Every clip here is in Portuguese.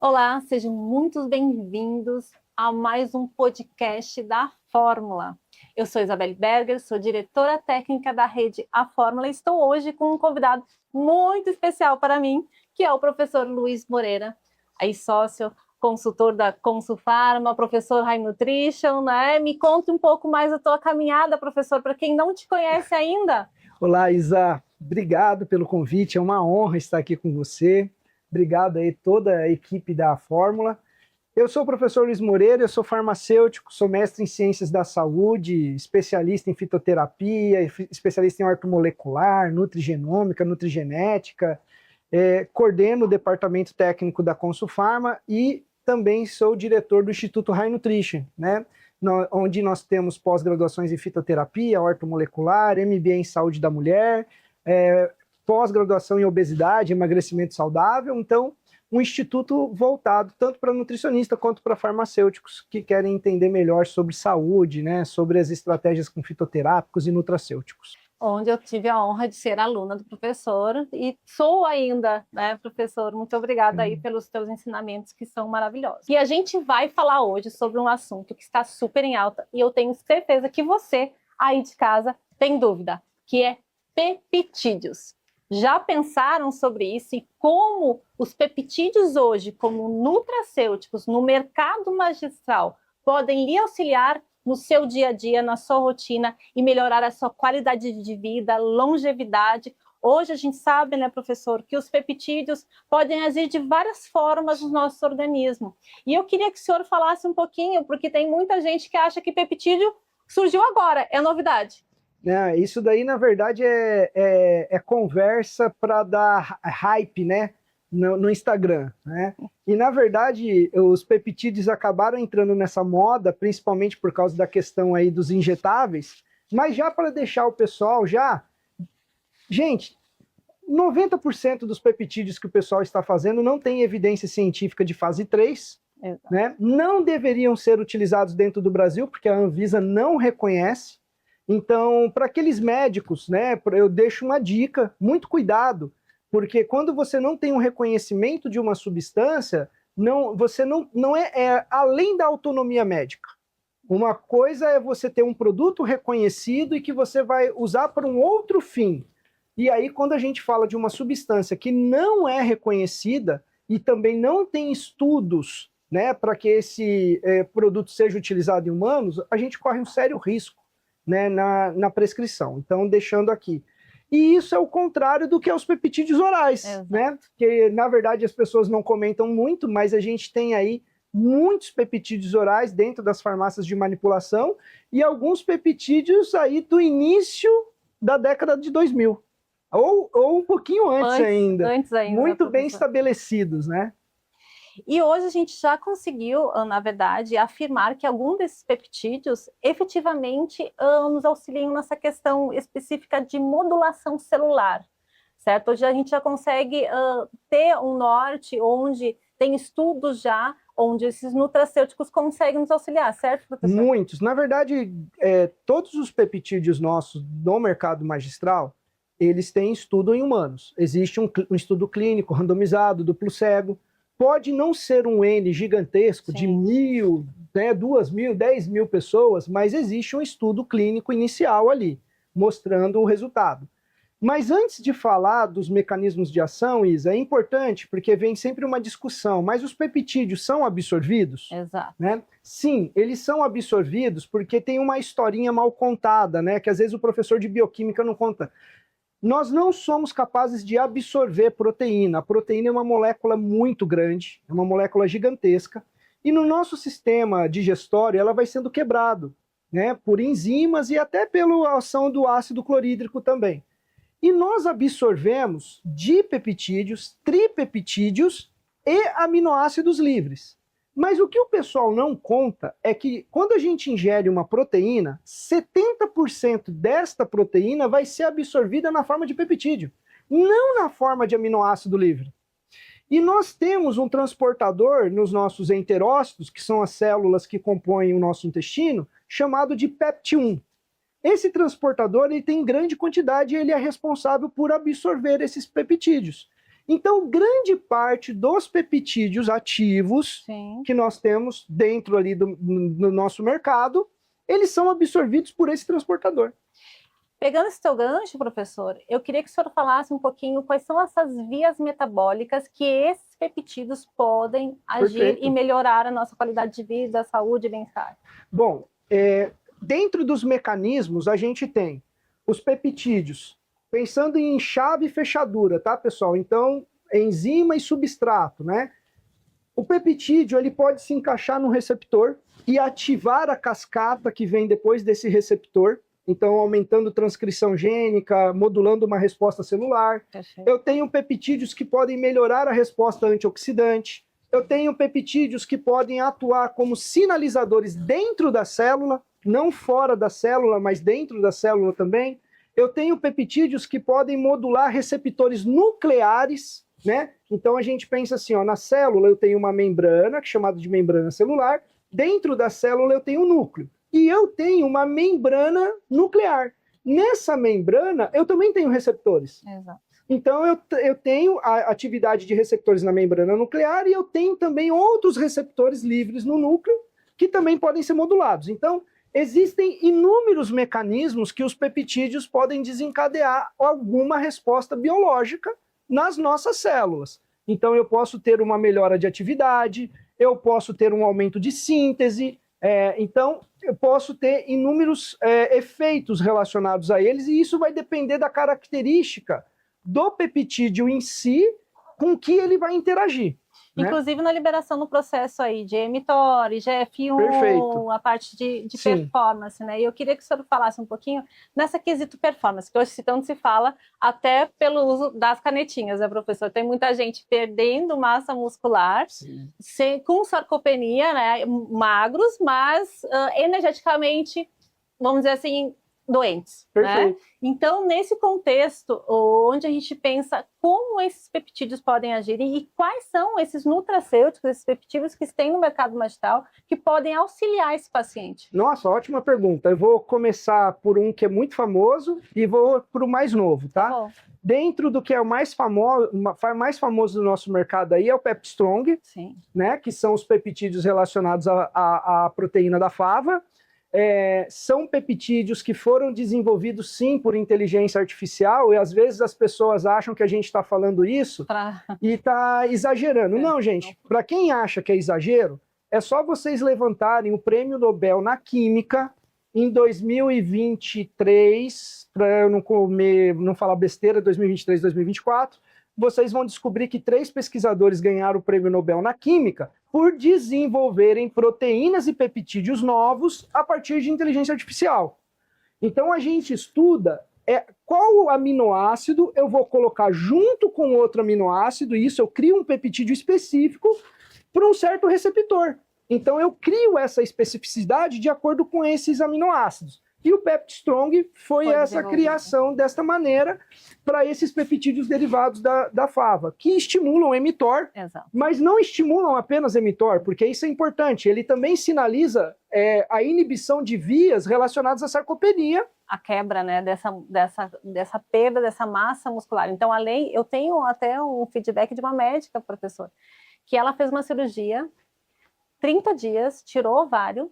Olá, sejam muito bem-vindos a mais um podcast da Fórmula. Eu sou Isabelle Berger, sou diretora técnica da rede A Fórmula e estou hoje com um convidado muito especial para mim, que é o professor Luiz Moreira, aí sócio, consultor da Consulfarma, professor High Nutrition, né? Me conte um pouco mais da tua caminhada, professor, para quem não te conhece ainda. Olá, Isa. Obrigado pelo convite, é uma honra estar aqui com você. Obrigado aí toda a equipe da Fórmula. Eu sou o professor Luiz Moreira, eu sou farmacêutico, sou mestre em ciências da saúde, especialista em fitoterapia, especialista em ortomolecular, nutrigenômica, nutrigenética, coordeno o departamento técnico da Consulfarma e também sou diretor do Instituto High Nutrition, né? Onde nós temos pós-graduações em fitoterapia, ortomolecular, MBA em saúde da mulher, pós-graduação em obesidade, emagrecimento saudável. Então, um instituto voltado tanto para nutricionista quanto para farmacêuticos que querem entender melhor sobre saúde, né, sobre as estratégias com fitoterápicos e nutracêuticos. Onde eu tive a honra de ser aluna do professor e sou ainda, né, professor? Muito obrigada aí pelos teus ensinamentos que são maravilhosos. E a gente vai falar hoje sobre um assunto que está super em alta e eu tenho certeza que você aí de casa tem dúvida, que é peptídeos. Já pensaram sobre isso e como os peptídeos hoje, como nutracêuticos no mercado magistral, podem lhe auxiliar no seu dia a dia, na sua rotina e melhorar a sua qualidade de vida, longevidade? Hoje a gente sabe, né, professor, que os peptídeos podem agir de várias formas no nosso organismo. E eu queria que o senhor falasse um pouquinho, porque tem muita gente que acha que peptídeo surgiu agora, é novidade. Isso daí, na verdade, é conversa para dar hype, né, no Instagram, né? E, na verdade, os peptídeos acabaram entrando nessa moda, principalmente por causa da questão aí dos injetáveis, mas já para deixar o pessoal Gente, 90% dos peptídeos que o pessoal está fazendo não tem evidência científica de fase 3, né? Não deveriam ser utilizados dentro do Brasil, porque a Anvisa não reconhece. Então, para aqueles médicos, né, eu deixo uma dica, muito cuidado, porque quando você não tem um reconhecimento de uma substância, você não é além da autonomia médica. Uma coisa é você ter um produto reconhecido e que você vai usar para um outro fim. E aí, quando a gente fala de uma substância que não é reconhecida e também não tem estudos, né, para que esse produto seja utilizado em humanos, a gente corre um sério risco, né, na prescrição. Então, deixando aqui. E isso é o contrário do que é os peptídeos orais, né? Que, na verdade, as pessoas não comentam muito, mas a gente tem aí muitos peptídeos orais dentro das farmácias de manipulação e alguns peptídeos aí do início da década de 2000. Ou um pouquinho antes ainda. Muito bem estabelecidos, né? E hoje a gente já conseguiu, na verdade, afirmar que algum desses peptídeos efetivamente nos auxiliam nessa questão específica de modulação celular, certo? Hoje a gente já consegue ter um norte onde tem estudos já, onde esses nutracêuticos conseguem nos auxiliar, certo, professor? Muitos. Na verdade, todos os peptídeos nossos no mercado magistral, eles têm estudo em humanos. Existe um estudo clínico randomizado, duplo cego. Pode não ser um N gigantesco, de 1.000, né, 2.000, 10.000 pessoas, mas existe um estudo clínico inicial ali, mostrando o resultado. Mas antes de falar dos mecanismos de ação, Isa, é importante, porque vem sempre uma discussão, mas os peptídeos são absorvidos? Exato. Né? Sim, eles são absorvidos porque tem uma historinha mal contada, né, que às vezes o professor de bioquímica não conta. Nós não somos capazes de absorver proteína. A proteína é uma molécula muito grande, é uma molécula gigantesca, e no nosso sistema digestório ela vai sendo quebrado, né, por enzimas e até pela ação do ácido clorídrico também. E nós absorvemos dipeptídeos, tripeptídeos e aminoácidos livres. Mas o que o pessoal não conta é que quando a gente ingere uma proteína, 70% desta proteína vai ser absorvida na forma de peptídeo, não na forma de aminoácido livre. E nós temos um transportador nos nossos enterócitos, que são as células que compõem o nosso intestino, chamado de PEPT1. Esse transportador ele tem grande quantidade e ele é responsável por absorver esses peptídeos. Então, grande parte dos peptídeos ativos Sim. que nós temos dentro ali do nosso mercado, eles são absorvidos por esse transportador. Pegando esse teu gancho, professor, eu queria que o senhor falasse um pouquinho quais são essas vias metabólicas que esses peptídeos podem agir Perfeito. e melhorar a nossa qualidade de vida, saúde e bem-estar. Bom, dentro dos mecanismos, a gente tem os peptídeos, pensando em chave e fechadura, tá, pessoal? Então, enzima e substrato, né? O peptídeo, ele pode se encaixar no receptor e ativar a cascata que vem depois desse receptor, então aumentando transcrição gênica, modulando uma resposta celular. Perfeito. Eu tenho peptídeos que podem melhorar a resposta antioxidante. Eu tenho peptídeos que podem atuar como sinalizadores dentro da célula, não fora da célula, mas dentro da célula também. Eu tenho peptídeos que podem modular receptores nucleares, né? Então a gente pensa assim, ó, na célula eu tenho uma membrana, que é chamada de membrana celular, dentro da célula eu tenho um núcleo, e eu tenho uma membrana nuclear. Nessa membrana eu também tenho receptores. Exato. Então eu tenho a atividade de receptores na membrana nuclear e eu tenho também outros receptores livres no núcleo que também podem ser modulados. Então, existem inúmeros mecanismos que os peptídeos podem desencadear alguma resposta biológica nas nossas células. Então, eu posso ter uma melhora de atividade, eu posso ter um aumento de síntese, então, eu posso ter inúmeros efeitos relacionados a eles, e isso vai depender da característica do peptídeo em si com que ele vai interagir. Inclusive na liberação no processo aí de mTOR, GF1, Perfeito. a parte de performance, né? E eu queria que o senhor falasse um pouquinho nessa quesito performance, que hoje tanto se fala até pelo uso das canetinhas, né, professor? Tem muita gente perdendo massa muscular, com sarcopenia, né? Magros, mas energeticamente, vamos dizer assim, doentes. Perfeito. Né? Então, nesse contexto, onde a gente pensa como esses peptídeos podem agir e quais são esses nutracêuticos, esses peptídeos que tem no mercado vegetal que podem auxiliar esse paciente? Nossa, ótima pergunta. Eu vou começar por um que é muito famoso e vou para o mais novo, tá? Bom. Dentro do que é o mais famoso do nosso mercado aí é o Pepstrong, Sim. né? Que são os peptídeos relacionados à proteína da fava. São peptídeos que foram desenvolvidos sim por inteligência artificial, e às vezes as pessoas acham que a gente está falando isso e está exagerando. Não, gente, para quem acha que é exagero, é só vocês levantarem o Prêmio Nobel na Química em 2023, para eu não falar besteira, 2023, 2024, vocês vão descobrir que 3 pesquisadores ganharam o Prêmio Nobel na Química por desenvolverem proteínas e peptídeos novos a partir de inteligência artificial. Então a gente estuda qual aminoácido eu vou colocar junto com outro aminoácido, e isso eu crio um peptídeo específico para um certo receptor. Então eu crio essa especificidade de acordo com esses aminoácidos. E o Pepstrong foi essa criação desta maneira para esses peptídeos derivados da fava, que estimulam o mTOR, mas não estimulam apenas o mTOR, porque isso é importante, ele também sinaliza a inibição de vias relacionadas à sarcopenia. A quebra, né, dessa perda dessa massa muscular. Então, eu tenho até um feedback de uma médica, professor, que ela fez uma cirurgia, 30 dias, tirou o ovário,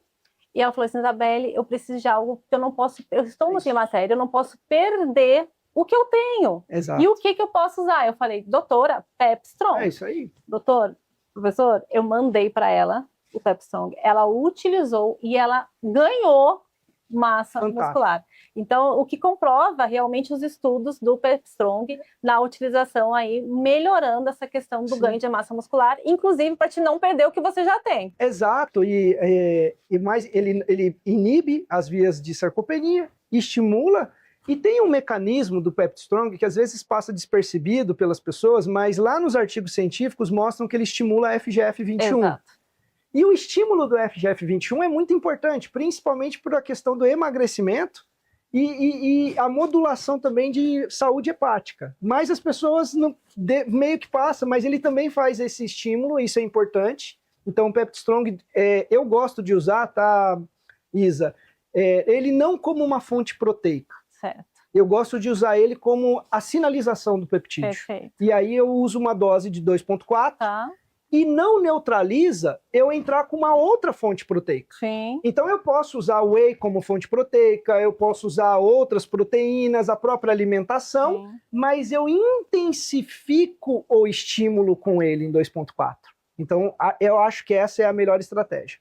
e ela falou assim, Isabelle, eu preciso de algo que eu não posso, eu estou no climatério, eu não posso perder o que eu tenho. Exato. E o que eu posso usar? Eu falei, doutora, Pepstrong. É isso aí. Doutor, professor, eu mandei para ela o Pepstrong, ela utilizou e ela ganhou massa muscular. Então, o que comprova realmente os estudos do Pepstrong na utilização aí, melhorando essa questão do ganho de massa muscular, inclusive para te não perder o que você já tem. Exato, e mais ele inibe as vias de sarcopenia, estimula, e tem um mecanismo do Pepstrong que às vezes passa despercebido pelas pessoas, mas lá nos artigos científicos mostram que ele estimula a FGF21. Exato. E o estímulo do FGF21 é muito importante, principalmente por a questão do emagrecimento e a modulação também de saúde hepática. Mas as pessoas meio que passam, mas ele também faz esse estímulo, isso é importante. Então o Pepstrong, eu gosto de usar, tá, Isa? Ele não como uma fonte proteica. Certo. eu gosto de usar ele como a sinalização do peptídeo. Perfeito. E aí eu uso uma dose de 2,4 Tá. e não neutraliza eu entrar com uma outra fonte proteica. Sim. Então eu posso usar o whey como fonte proteica, eu posso usar outras proteínas, a própria alimentação, Sim. mas eu intensifico o estímulo com ele em 2,4. Então eu acho que essa é a melhor estratégia.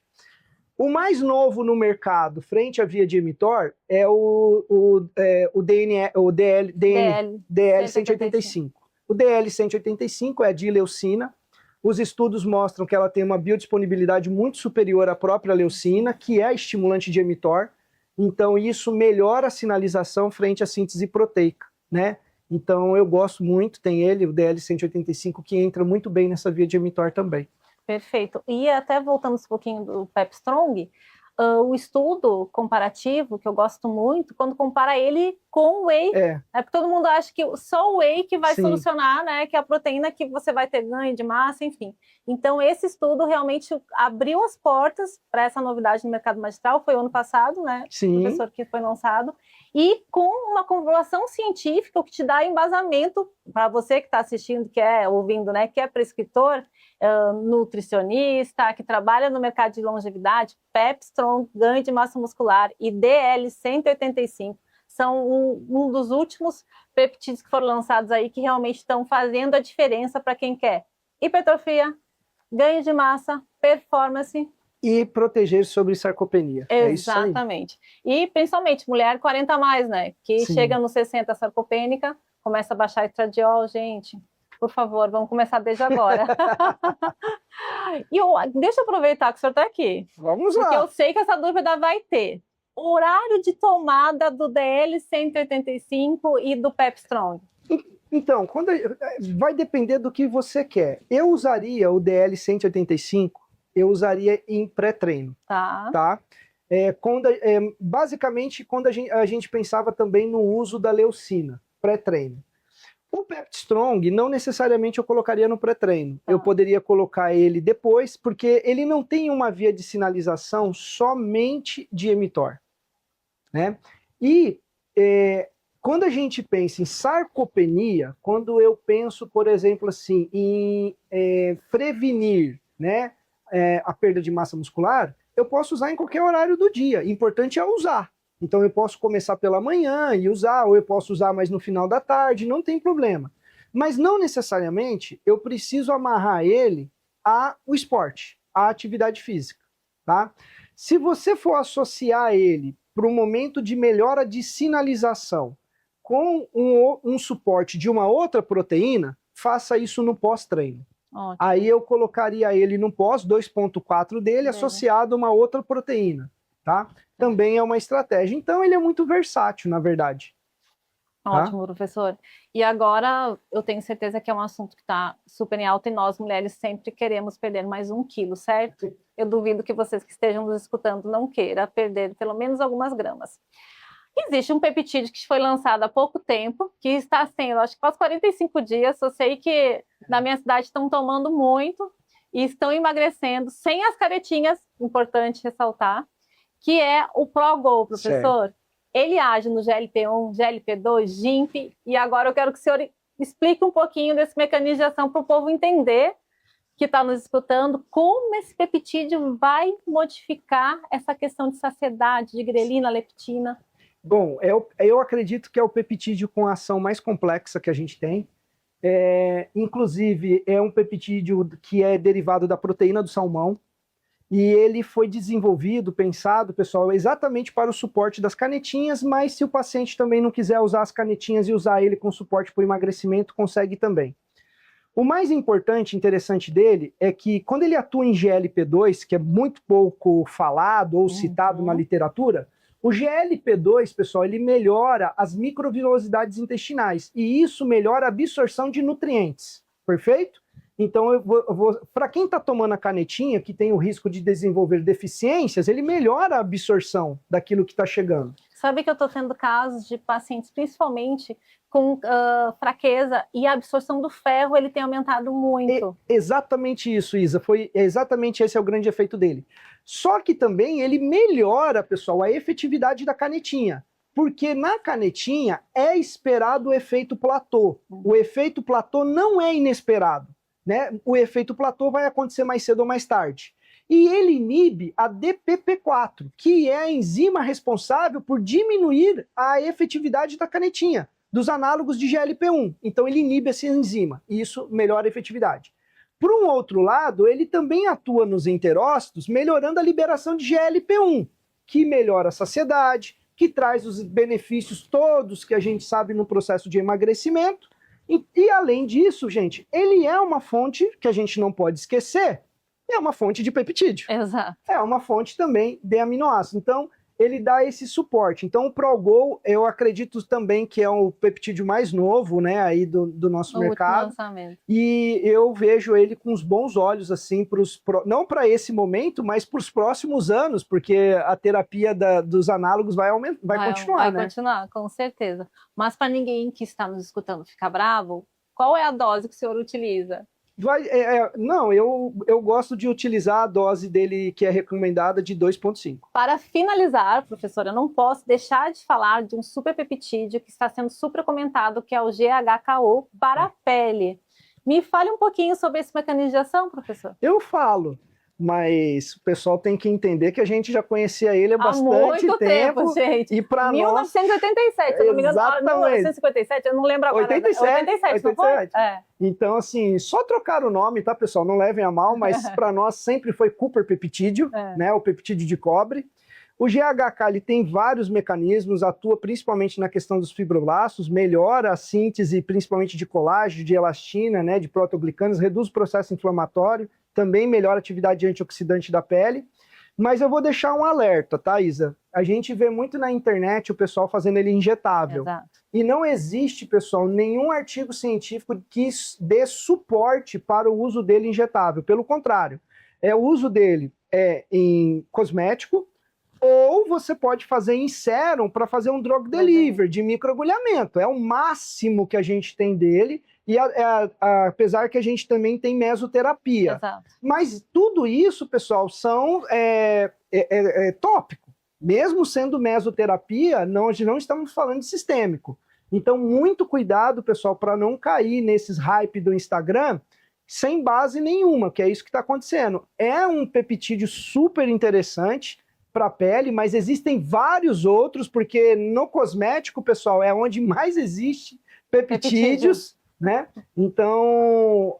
O mais novo no mercado, frente à via de Emitor, é o DL185. O DL185 é a dileucina. Os estudos mostram que ela tem uma biodisponibilidade muito superior à própria leucina, que é a estimulante de Emitor. Então, isso melhora a sinalização frente à síntese proteica, né? Então, eu gosto muito, tem ele, o DL185, que entra muito bem nessa via de Emitor também. Perfeito. E até voltando um pouquinho do Pepstrong, o estudo comparativo, que eu gosto muito, quando compara ele com o whey, porque todo mundo acha que só o whey que vai solucionar, né, que é a proteína que você vai ter ganho de massa, enfim. Então, esse estudo realmente abriu as portas para essa novidade no mercado magistral, foi o ano passado, né, professor, que foi lançado, e com uma comprovação científica, o que te dá embasamento para você que está assistindo, que é ouvindo, né, que é prescritor, nutricionista, que trabalha no mercado de longevidade, Pepstrong, ganho de massa muscular e DL185 são um dos últimos peptídeos que foram lançados aí que realmente estão fazendo a diferença para quem quer hipertrofia, ganho de massa, performance e proteger sobre sarcopenia. Exatamente. É isso aí. E principalmente mulher 40 a mais, né? Que chega nos 60 sarcopênica, começa a baixar estradiol, gente. Por favor, vamos começar desde agora. Deixa eu aproveitar que o senhor está aqui. Vamos lá. Porque eu sei que essa dúvida vai ter. Horário de tomada do DL185 e do Pepstrong. Então, vai depender do que você quer. Eu usaria o DL185, eu usaria em pré-treino. Tá? Basicamente, quando a gente pensava também no uso da leucina, pré-treino. O Pepstrong, não necessariamente eu colocaria no pré-treino. Eu poderia colocar ele depois, porque ele não tem uma via de sinalização somente de Emitor, né? E quando a gente pensa em sarcopenia, quando eu penso, por exemplo, assim, em prevenir, né, a perda de massa muscular, eu posso usar em qualquer horário do dia. O importante é usar. Então eu posso começar pela manhã e usar, ou eu posso usar mais no final da tarde, não tem problema. Mas não necessariamente eu preciso amarrar ele ao esporte, à atividade física, tá? Se você for associar ele para um momento de melhora de sinalização com um suporte de uma outra proteína, faça isso no pós-treino. Aí eu colocaria ele no pós 2,4 dele, associado a uma outra proteína, tá? Também é uma estratégia. Então ele é muito versátil, na verdade. Ótimo, professor. E agora eu tenho certeza que é um assunto que está super em alta e nós, mulheres, sempre queremos perder mais 1 quilo, certo? Eu duvido que vocês que estejam nos escutando não queiram perder pelo menos algumas gramas. Existe um peptídeo que foi lançado há pouco tempo, que está sendo, acho que faz 45 dias, eu sei que na minha cidade estão tomando muito e estão emagrecendo sem as caretinhas, importante ressaltar, que é o ProGo, professor. Certo. Ele age no GLP-1, GLP-2, GIMP, e agora eu quero que o senhor explique um pouquinho desse mecanismo de ação para o povo entender, que está nos escutando, como esse peptídeo vai modificar essa questão de saciedade, de grelina, leptina. Bom, eu acredito que é o peptídeo com a ação mais complexa que a gente tem. Inclusive, é um peptídeo que é derivado da proteína do salmão, e ele foi desenvolvido, pensado, pessoal, exatamente para o suporte das canetinhas, mas se o paciente também não quiser usar as canetinhas e usar ele com suporte para o emagrecimento, consegue também. O mais importante, interessante dele, é que quando ele atua em GLP-2, que é muito pouco falado ou citado na literatura, o GLP-2, pessoal, ele melhora as microvilosidades intestinais, e isso melhora a absorção de nutrientes, perfeito? Então, para quem está tomando a canetinha, que tem o risco de desenvolver deficiências, ele melhora a absorção daquilo que está chegando. Sabe que eu estou tendo casos de pacientes, principalmente com fraqueza, e a absorção do ferro ele tem aumentado muito. Exatamente isso, Isa. Exatamente esse é o grande efeito dele. Só que também ele melhora, pessoal, a efetividade da canetinha. Porque na canetinha é esperado o efeito platô. O efeito platô não é inesperado, né? O efeito platô vai acontecer mais cedo ou mais tarde. E ele inibe a DPP4, que é a enzima responsável por diminuir a efetividade da canetinha, dos análogos de GLP-1. Então ele inibe essa enzima, e isso melhora a efetividade. Por um outro lado, ele também atua nos enterócitos, melhorando a liberação de GLP-1, que melhora a saciedade, que traz os benefícios todos que a gente sabe no processo de emagrecimento. E além disso, gente, ele é uma fonte que a gente não pode esquecer, é uma fonte de peptídeo. Exato. É uma fonte também de aminoácidos. Então, ele dá esse suporte. Então, o ProGo, eu acredito também que é o peptídeo mais novo, né, aí do nosso mercado. Lançamento. E eu vejo ele com os bons olhos, assim, não para esse momento, mas para os próximos anos, porque a terapia dos análogos vai continuar, né? Vai continuar, com certeza. Mas para ninguém que está nos escutando ficar bravo, qual é a dose que o senhor utiliza? Não, eu gosto de utilizar a dose dele que é recomendada de 2,5. Para finalizar, professora, eu não posso deixar de falar de um super peptídeo que está sendo super comentado, que é o GHKO para a pele. Me fale um pouquinho sobre esse mecanismo de ação, professor. Eu falo, mas o pessoal tem que entender que a gente já conhecia ele há bastante muito tempo, gente. E para 1987, se eu não me engano, 1957, eu não lembro agora. 87, não foi? É. Então, assim, só trocar o nome, tá, pessoal? Não levem a mal, mas para nós sempre foi Cooper peptídeo, né? O peptídeo de cobre. O GHK ele tem vários mecanismos, atua principalmente na questão dos fibroblastos, melhora a síntese principalmente de colágeno, de elastina, né, de proteoglicanos, reduz o processo inflamatório, também melhora a atividade antioxidante da pele. Mas eu vou deixar um alerta, tá, Isa? A gente vê muito na internet o pessoal fazendo ele injetável. Exato. E não existe, pessoal, nenhum artigo científico que dê suporte para o uso dele injetável. Pelo contrário, o uso dele é em cosmético, ou você pode fazer em sérum para fazer um drug delivery de microagulhamento. É o máximo que a gente tem dele, e apesar que a gente também tem mesoterapia. Exato. Mas tudo isso, pessoal, são tópico. Mesmo sendo mesoterapia, nós não estamos falando de sistêmico. Então, muito cuidado, pessoal, para não cair nesses hype do Instagram sem base nenhuma, que é isso que está acontecendo. É um peptídeo super interessante para a pele, mas existem vários outros, porque no cosmético, pessoal, é onde mais existe peptídeos, né? Então,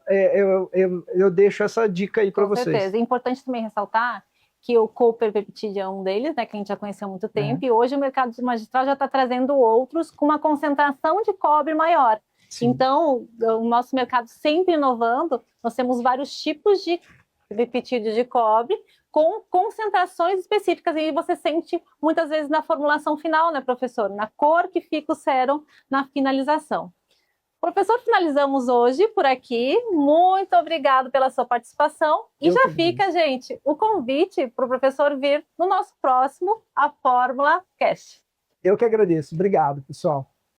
eu deixo essa dica aí para vocês. Com certeza. É importante também ressaltar que o Cooper peptídeo é um deles, né, que a gente já conheceu há muito tempo, e hoje o mercado magistral já está trazendo outros com uma concentração de cobre maior. Sim. Então, o nosso mercado sempre inovando, nós temos vários tipos de peptídeo de cobre com concentrações específicas, e você sente muitas vezes na formulação final, né, professor? Na cor que fica o sérum na finalização. Professor, finalizamos hoje por aqui. Muito obrigado pela sua participação. E já fica, gente, o convite para o professor vir no nosso próximo A Fórmula Cast. Eu que agradeço. Obrigado, pessoal.